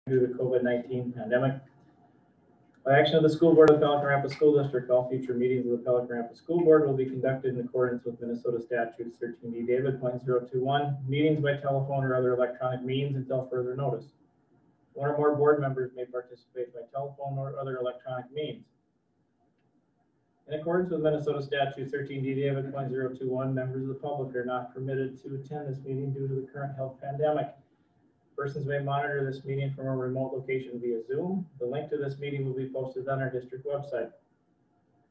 due to the COVID-19 pandemic. By action of the School Board of the Pelican Rapids School District, all future meetings of the Pelican Rapids School Board will be conducted in accordance with Minnesota Statutes 13D David .021, meetings by telephone or other electronic means until further notice. One or more board members may participate by telephone or other electronic means. In accordance with Minnesota Statute 13D David .021, members of the public are not permitted to attend this meeting due to the current health pandemic. Persons may monitor this meeting from a remote location via Zoom. The link to this meeting will be posted on our district website.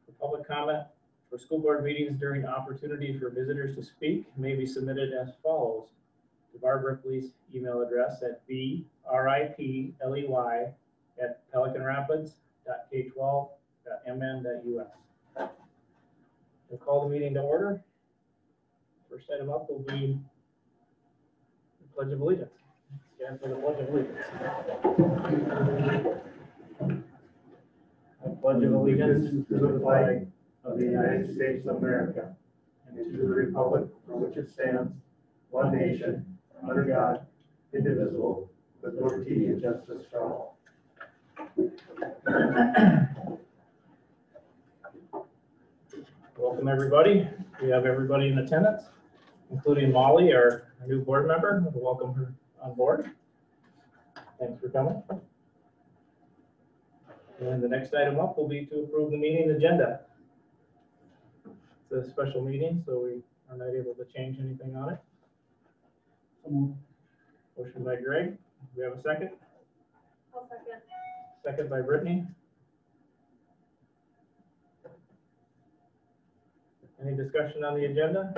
For public comment for school board meetings during opportunity for visitors to speak may be submitted as follows. To Barb Ripley's email address at bripley@pelicanrapids.k12.mn.us. We'll call the meeting to order. First item up will be the Pledge of Allegiance. Stand for the Pledge of Allegiance. I pledge allegiance to the flag of the United States of America and to the republic for which it stands, one nation, under God, indivisible, with liberty and justice for all. Welcome, everybody. We have everybody in attendance, including Molly, our new board member. We'll welcome her on board. Thanks for coming. And the next item up will be to approve the meeting agenda. It's a special meeting, so we are not able to change anything on it. Motion by Greg. Do we have a second? I'll second. Second by Brittany. Any discussion on the agenda?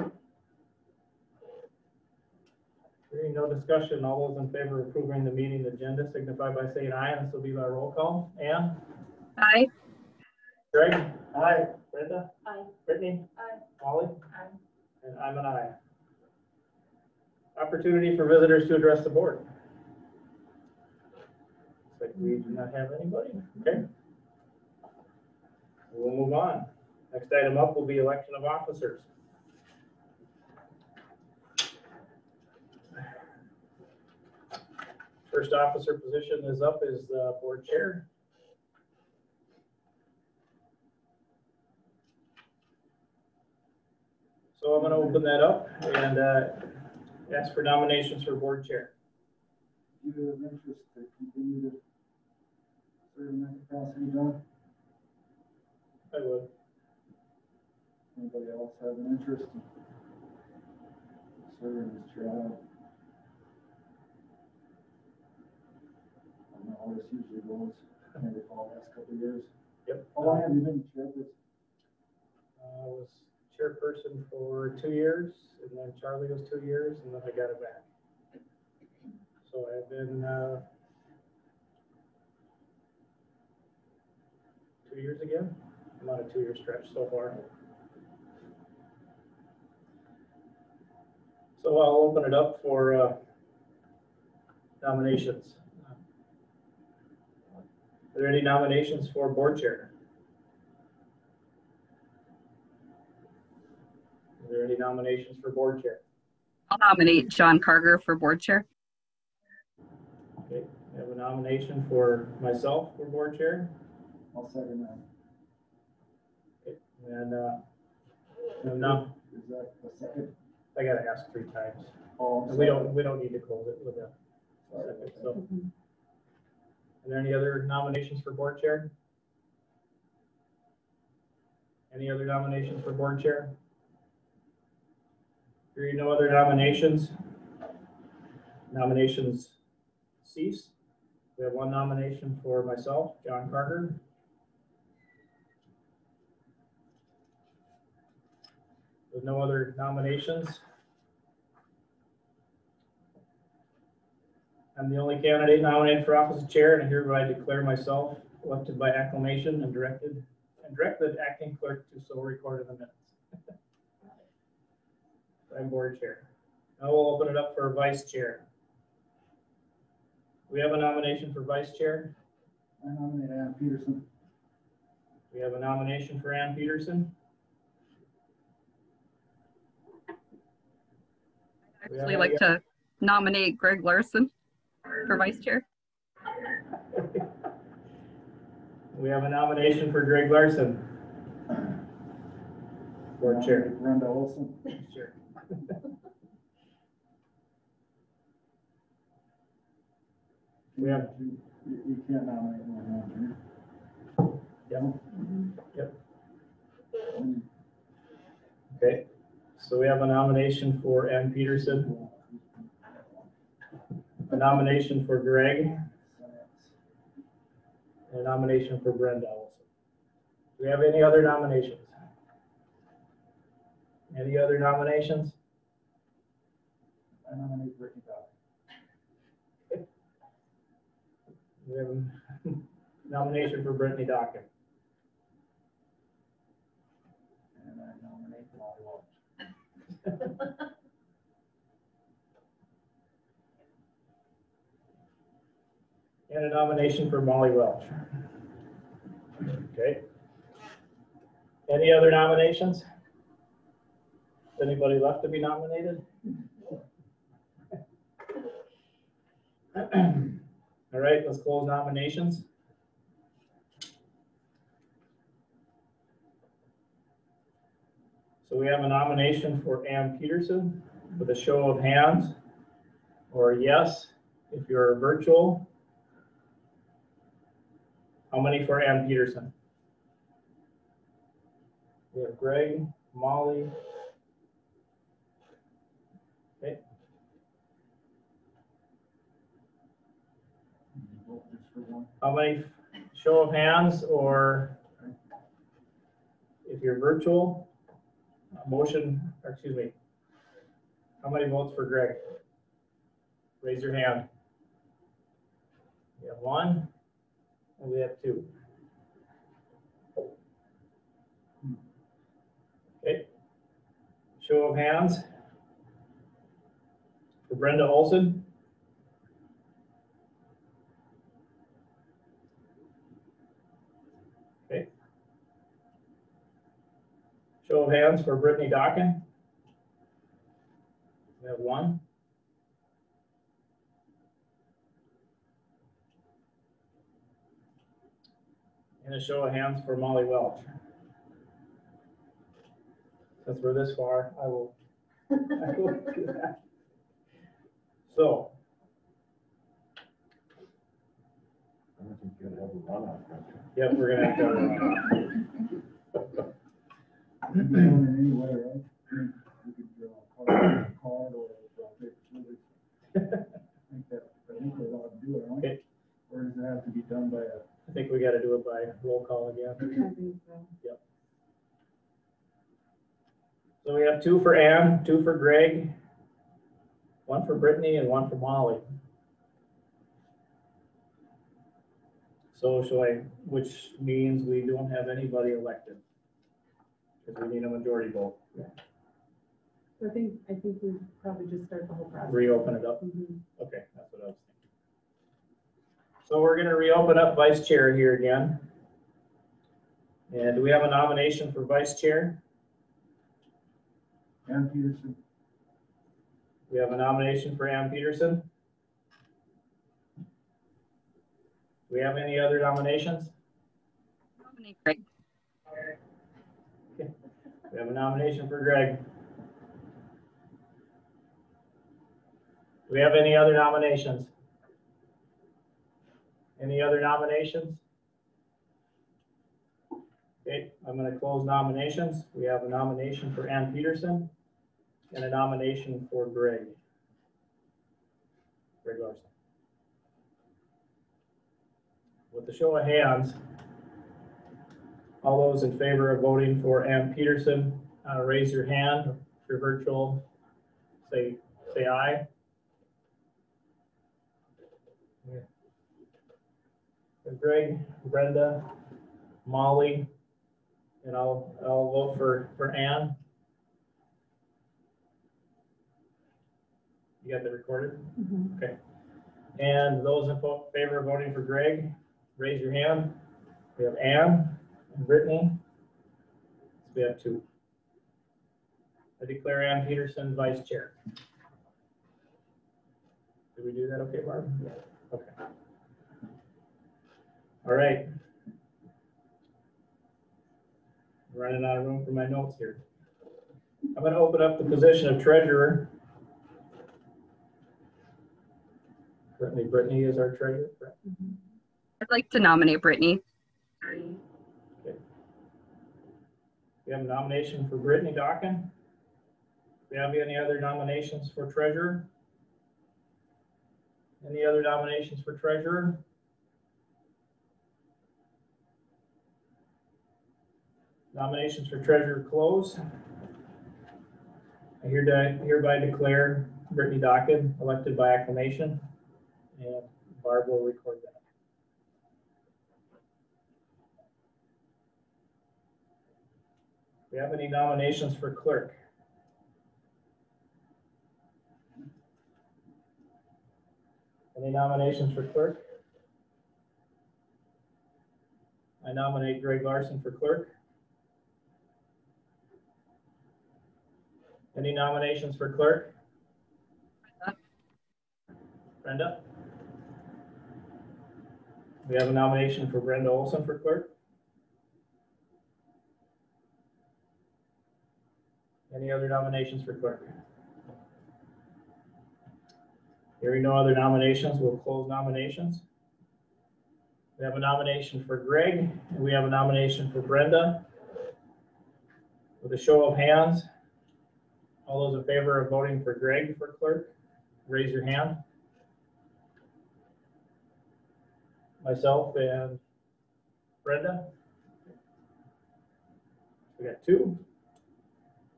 Hearing no discussion, all those in favor of approving the meeting agenda signify by saying aye, and this will be by roll call. Ann? Aye. Greg? Aye. Brenda? Aye. Brittany? Aye. Molly? Aye. And I'm an aye. Opportunity for visitors to address the board. Looks like we do not have anybody. Okay. We'll move on. Next item up will be election of officers. First officer position is up is the board chair. So I'm going to open that up and ask for nominations for board chair. Do you have interest to continue to serve in that capacity, John? I would. Anybody else have an interest in serving as chair? I don't know how this usually goes. Maybe for the last couple of years. Yep. How long have you been chairperson? I was chairperson for 2 years, and then Charlie was 2 years, and then I got it back. So I've been 2 years again. I'm on a 2-year stretch so far. So I'll open it up for nominations. Are there any nominations for board chair? Are there any nominations for board chair? I'll nominate John Carger for board chair. Okay, I have a nomination for myself for board chair. I'll second that. Okay, and no, Is that a second? I gotta ask 3 times. Oh, And we don't need to close it with a second. So, are there any other nominations for board chair? Any other nominations for board chair? Hearing no other nominations, nominations cease. We have 1 nomination for myself, John Carter. With no other nominations, I'm the only candidate nominated for office of chair, and I hereby declare myself elected by acclamation and directed acting clerk to so record in the minutes. I'm board chair. Now we'll open it up for vice chair. We have a nomination for vice chair. I nominate Ann Peterson. We have a nomination for Ann Peterson. I'd actually like to nominate Greg Larson for vice chair. We have a nomination for Greg Larson. Board chair. Brenda Olson. Sure. We have, You can't nominate one. yep. Okay, so we have a nomination for Ann Peterson, a nomination for Greg, and a nomination for Brenda also. Do we have any other nominations? Any other nominations? I nominate Brittany Dodd. We have a nomination for Brittany Docken. And I nominate Molly Welch. And a nomination for Molly Welch. Okay. Any other nominations? Anybody left to be nominated? All right, let's close nominations. So we have a nomination for Ann Peterson with a show of hands, or yes, if you're virtual. How many for Ann Peterson? We have Greg, Molly. Okay. How many, show of hands, or if you're virtual, motion, or excuse me, how many votes for Greg? Raise your hand. We have one, and we have two. Okay. Show of hands for Brenda Olson. Okay. Show of hands for Brittany Docken. We have one. And a show of hands for Molly Welch. Since we're this far, I will do that. So. I don't think you're gonna have a runoff. Yep, we're gonna have to. You can go in any way, right? You could draw a card or draw paper scissors. I think we're allowed to do it, right? Okay. Or does it have to be done by a? I think we gotta do it by roll call again. I think so. Yep. So we have two for Ann, two for Greg, one for Brittany, and one for Molly. So which means we don't have anybody elected. Because we need a majority vote. I think we probably just start the whole process. Reopen it up. Mhm. Okay, that's what I was thinking. So we're gonna reopen up vice chair here again. And do we have a nomination for vice chair? Ann Peterson. We have a nomination for Ann Peterson. Do we have any other nominations? Nominate Greg. Okay. We have a nomination for Greg. Do we have any other nominations? Any other nominations? Okay, I'm going to close nominations. We have a nomination for Ann Peterson and a nomination for Greg Larson. With the show of hands, all those in favor of voting for Ann Peterson, raise your hand. If you're virtual, say aye. Yeah. Greg, Brenda, Molly, and I'll vote for Ann. You got that recorded? Mhm. Okay. And those in favor of voting for Greg, raise your hand. We have Ann and Brittany. So we have two. I declare Ann Peterson vice chair. Did we do that okay, Barb? Yeah. Okay. All right. Running out of room for my notes here. I'm going to open up the position of treasurer. Currently, Brittany is our treasurer. Correct? I'd like to nominate Brittany. Okay. We have a nomination for Brittany Dawkin. Do we have any other nominations for treasurer? Any other nominations for treasurer? Nominations for treasurer closed. I hereby declare Brittany Dawkin elected by acclamation, and Barb will record that. Do we have any nominations for clerk? Any nominations for clerk? I nominate Greg Larson for clerk. Any nominations for clerk? Brenda? We have a nomination for Brenda Olson for clerk. Any other nominations for clerk? Hearing no other nominations, we'll close nominations. We have a nomination for Greg, and we have a nomination for Brenda. With a show of hands, all those in favor of voting for Greg for clerk, raise your hand. Myself and Brenda. We got two.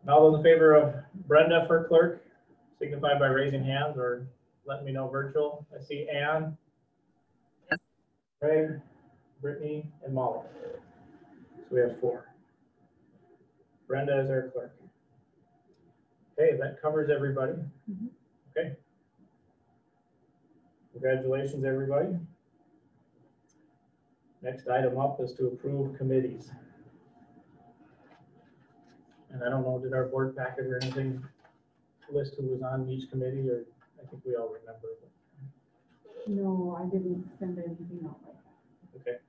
And all those in favor of Brenda for clerk, signify by raising hands or letting me know virtual. I see Ann, Yes. Greg, Brittany, and Molly. So we have four. Brenda is our clerk. Okay, that covers everybody. Okay. Congratulations, everybody. Next item up is to approve committees. And I don't know, did our board packet or anything list who was on each committee, or I think we all remember. No, I didn't send anything out like that.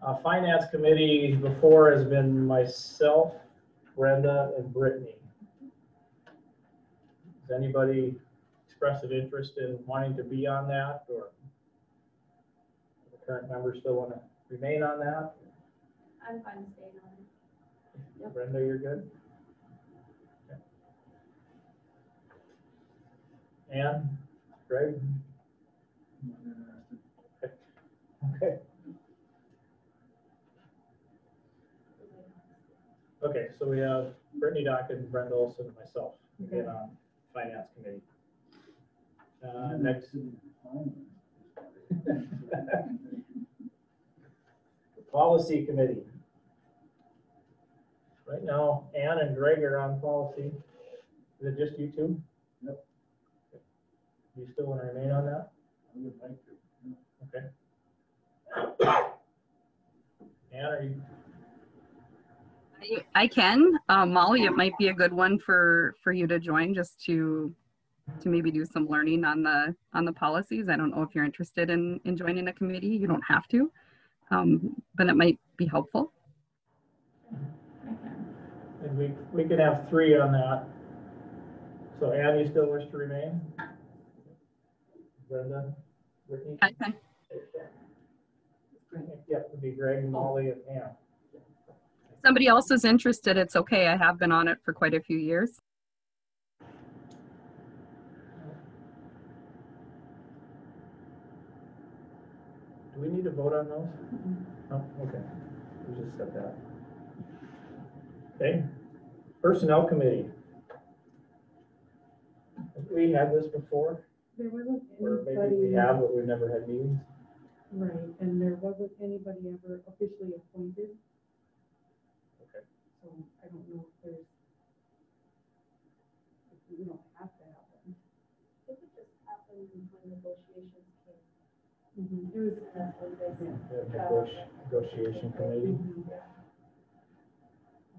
Okay. Finance committee before has been myself, Brenda, and Brittany. Does anybody express an interest in wanting to be on that, or the current members still want to remain on that? I'm fine staying on it. Yep. Brenda, you're good? Okay. Ann, Greg? I'm not interested. Okay. Okay, so we have Brittany Dawkins, Brenda Olson, and myself again on finance committee. Next. Policy committee. Right now, Ann and Greg are on policy. Is it just you two? Yep. Do you still want to remain on that? I would like to. Okay. Ann, are you? I can. Molly, it might be a good one for you to join, just to maybe do some learning on the policies. I don't know if you're interested in joining a committee. You don't have to, but it might be helpful. And we could have three on that. So Ann, you still wish to remain? Brenda, Brittany? I can. Yep, it'd be Greg, Molly, and Ann. Somebody else is interested, it's okay. I have been on it for quite a few years. Do we need to vote on those? No, okay. We just said that. Okay. Personnel committee. Have we had this before? There wasn't Or maybe we anybody, have, but we've never had meetings. right, and there wasn't anybody ever officially appointed. Okay. So I don't know if there's, if we don't have to have them. I think it just happened when negotiations came. It was, That's when they The negotiation committee.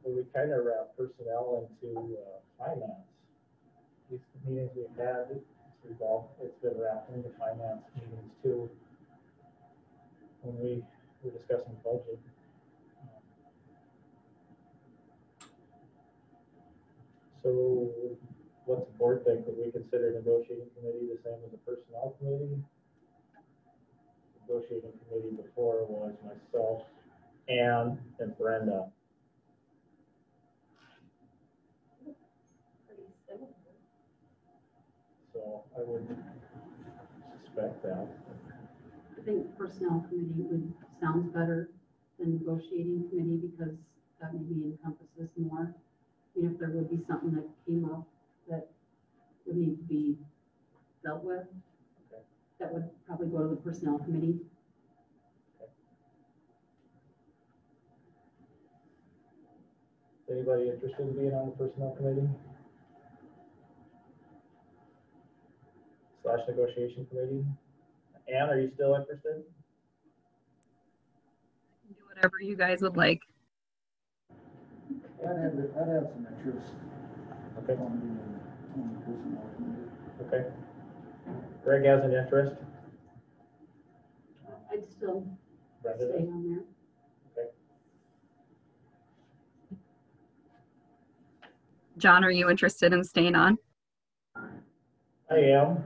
But we kind of wrap personnel into finance. These meetings we've had, it's been wrapped into finance meetings too. When we were discussing budget. So what's the board think? Would we consider negotiating committee the same as a personnel committee? Negotiating committee before was myself, Ann, and Brenda. Pretty similar. So I would suspect that. I think personnel committee sounds better than negotiating committee because that maybe encompasses more. I mean, if there would be something that came up that would need to be dealt with, Okay. that would probably go to the personnel committee. Anybody interested in being on the personnel committee? / negotiation committee? Ann, are you still interested? Do whatever you guys would like. I'd have some interest Okay, on the personnel committee. okay. Greg has an interest. I'd still Brenda stay does? on there. John, are you interested in staying on? I am.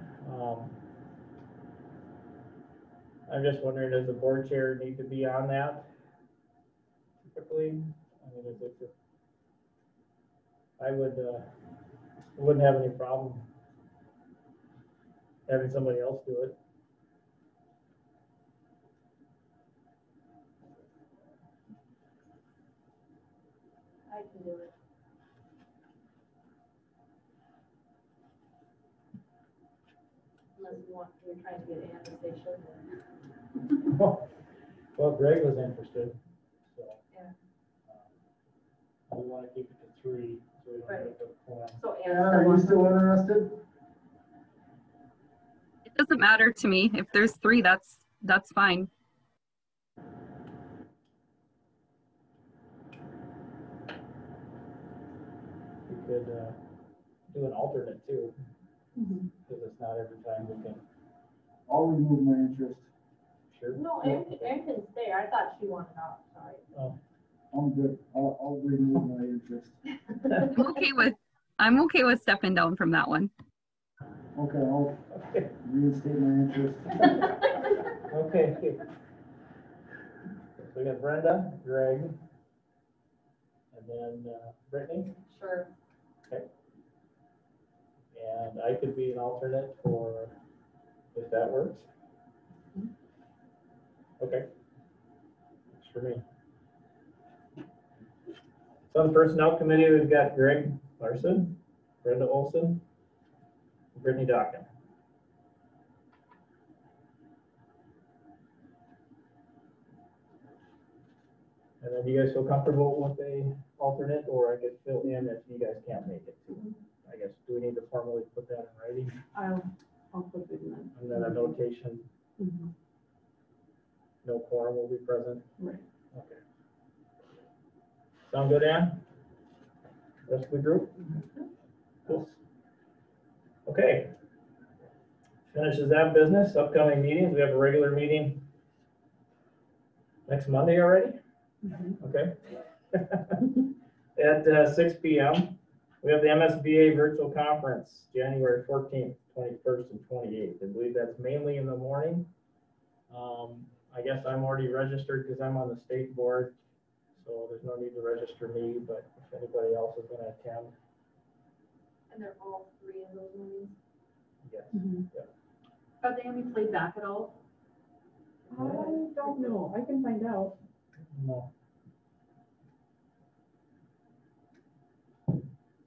I'm just wondering, does the board chair need to be on that typically? I mean, is it, I wouldn't have any problem having somebody else do it. I can do it. Unless you're trying to get Ann to say she'll do it. Well, Greg was interested, so. Yeah. We want to keep it to 3, so we don't Right. have to quorum. So Ann, Ann are you wants still interested? It doesn't matter to me. If there's 3, that's fine. We could do an alternate too, Mhm. because it's not every time we can. I'll remove my interest. Sure. No, Ann can stay. I thought she wanted out, sorry. Oh, I'm good. I'll remove my interest. I'm okay with stepping down from that one. Okay, I'll okay. reinstate my interest. Okay. So we got Brenda, Greg, and then Brittany, Sure. and I could be an alternate for, if that works. Okay. Works for me. So on the personnel committee, we've got Greg Larson, Brenda Olson, and Brittany Dockin. And then you guys feel comfortable with a alternate, or I could fill in if you guys can't make it too? I guess, do we need to formally put that in writing? I'll put it in. And then a notation, Mhm. no quorum will be present? Right. Okay. Sound good, Ann? Rest of the group? Cool. Okay. Finishes that business. Upcoming meetings, we have a regular meeting next Monday already? Mhm. Okay. At 6 p.m. We have the MSBA virtual conference, January 14th, 21st, and 28th. I believe that's mainly in the morning. I guess I'm already registered because I'm on the state board, so there's no need to register me, but if anybody else is going to attend, And they're all 3 of those movies. yes. Mhm. Are they gonna be played back at all? I don't know. I can find out. No.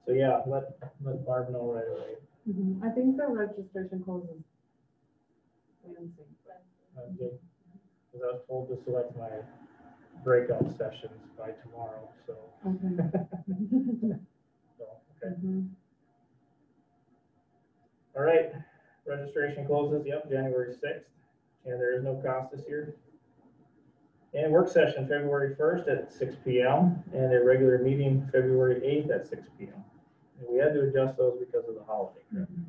So yeah, let Barb know right away. Mhm. I think the registration closes Wednesday. Because I was told to select my breakout sessions by tomorrow, so. Okay. So, okay. Mhm. All right, registration closes, yep, January 6th, and there is no cost this year. And work session, February 1st at 6 p.m., and a regular meeting, February 8th at 6 p.m. And we had to adjust those because of the holiday. correct? Mhm.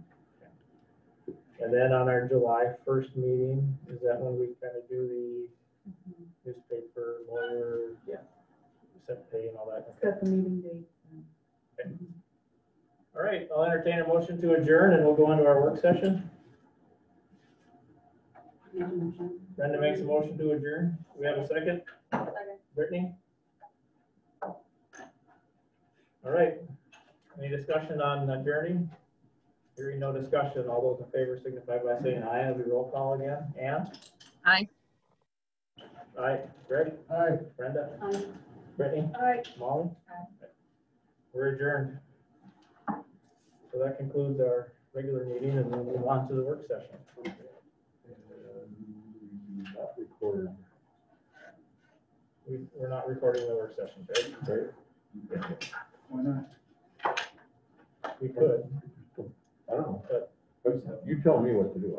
And then on our July 1st meeting, is that when we kind of do the Mhm. newspaper, lawyer, Yeah. set pay and all that? Set the meeting date. Okay. right, I'll entertain a motion to adjourn and we'll go into our work session. Make a motion. Brenda makes a motion to adjourn. Do we have a second? Second. Brittany? All right. Any discussion on adjourning? Hearing no discussion, all those in favor signify by saying aye. Have we roll call again? Ann? Aye. Aye. Greg? Aye. Brenda? Aye. Brittany? All right. Molly? We're adjourned. So that concludes our regular meeting and we'll move on to the work session. Not recorded, We're not recording the work session, right? right? Why not? We could. I don't know, But- but you tell me what to do,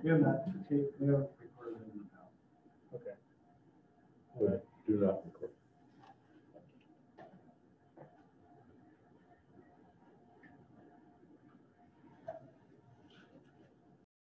We have not tape, we haven't recorded it now. Okay. All right. do not record.